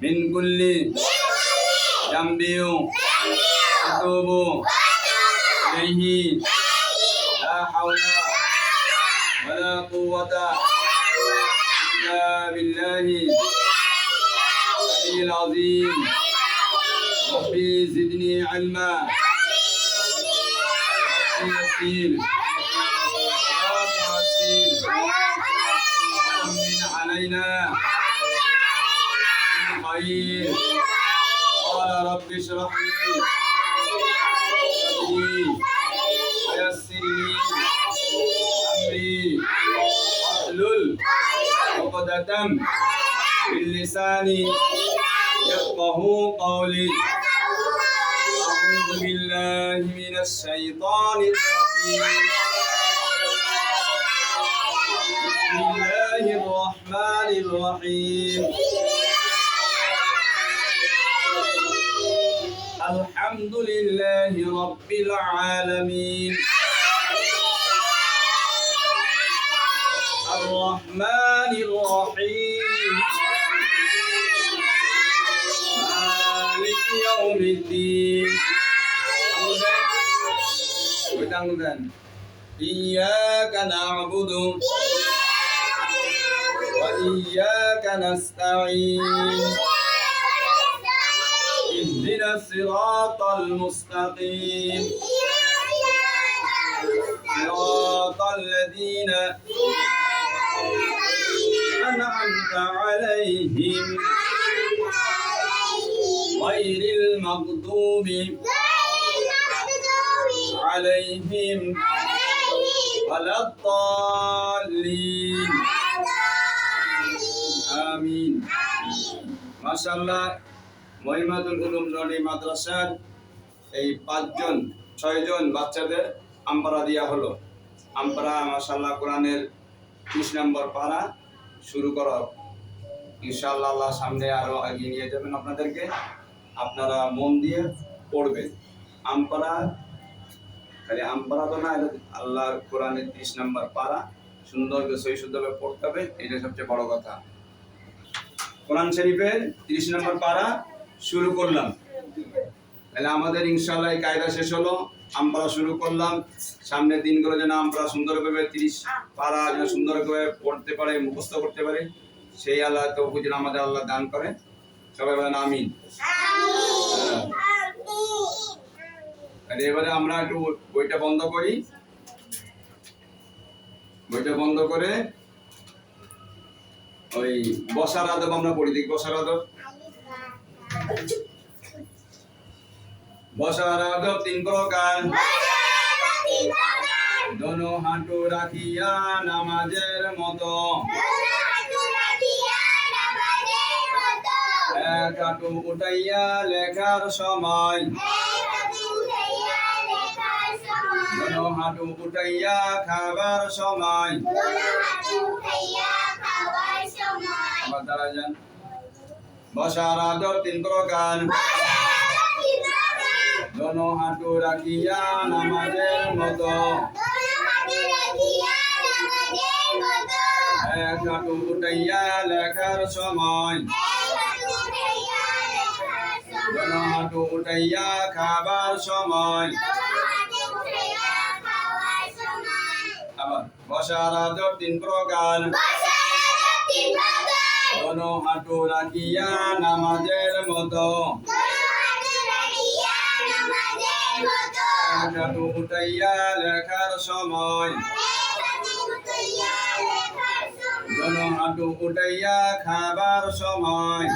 من كل ذنب أتوب إليه لا حول ولا قوة إلا بالله العلي العظيم ربي زدني علما يسير ولا تعسير ومن علينا خير قال رب اشرح لي صدري ويسر لي أمري واحلل عقدة من لساني يفقه قولي أعوذ بالله من الشيطان الرجيم بسم الله الرحمن الرحيم الحمد لله رب العالمين الرحمن الرحيم مالك يوم الدين إياك نعبد وإياك نستعين اهدنا الصراط المستقيم صراط الذين أنعمت عليهم غير المغضوب عليهم ولا الضالين آمين ما شاء الله মহিমাতুল উলুম নূরি মাদ্রাসার এই 6জন বাচ্চাদের আমপারা দেওয়া হলো। আমপারা মাশাআল্লাহ কোরআনের 30 নম্বর পারা শুরু করা ইনশাআল্লাহ। আল্লাহ সামনে আরো এগিয়ে নিয়ে যাবেন আপনাদেরকে, আপনারা মন দিয়ে পড়বেন। আমপারা খালি আমপারা তো না, আল্লাহর কোরআনের 30 নম্বর পারা সুন্দর করে সহি শুদ্ধভাবে পড়তে হবে, এটা সবচেয়ে বড় কথা। কোরআন শরীফের 30 নম্বর পারা শুরু করলাম, তাহলে আমাদের ইনশাআল্লাহ এই কায়দা শেষ হলো। আমপারা শুরু করলাম, সামনের দিনগুলো যেন আমরা সুন্দরভাবে 30 পারা যেন সুন্দর করে পড়তে পারে, মুখস্থ করতে পারে, সেই আল্লাহ তৌফিক যেন আমাদের আল্লাহ দান করে। সবাই বলেন আমিন। এবারে আমরা একটু বইটা বন্ধ করি, বইটা বন্ধ করে ওই বসার আদব আমরা পড়ি। দেখি বসার আদব। বসার আদব 3 প্রকার। দোনো হাঁটু রাখিয়া নামাজের মতো, এক হাঁটু উঠাইয়া লেখার সময়, দোনো হাঁটু উঠাইয়া খাবার সময়। আবার দাঁড়ায় যান। বসার আদব 3 প্রকার। দোনো হাঁটু রাখিয়া নামাজের মতো, এক হাঁটু উঠাইয়া লেখার সময়, দোনো হাঁটু উঠাইয়া খাবার সময়। আবার বসার আদব 3 প্রকার। দোনো হাঁটু রাখিয়া নামাজের মতো, এক হাঁটু উঠাইয়া লেখার সময়, দোনো হাঁটু উঠাইয়া খাবার সময়।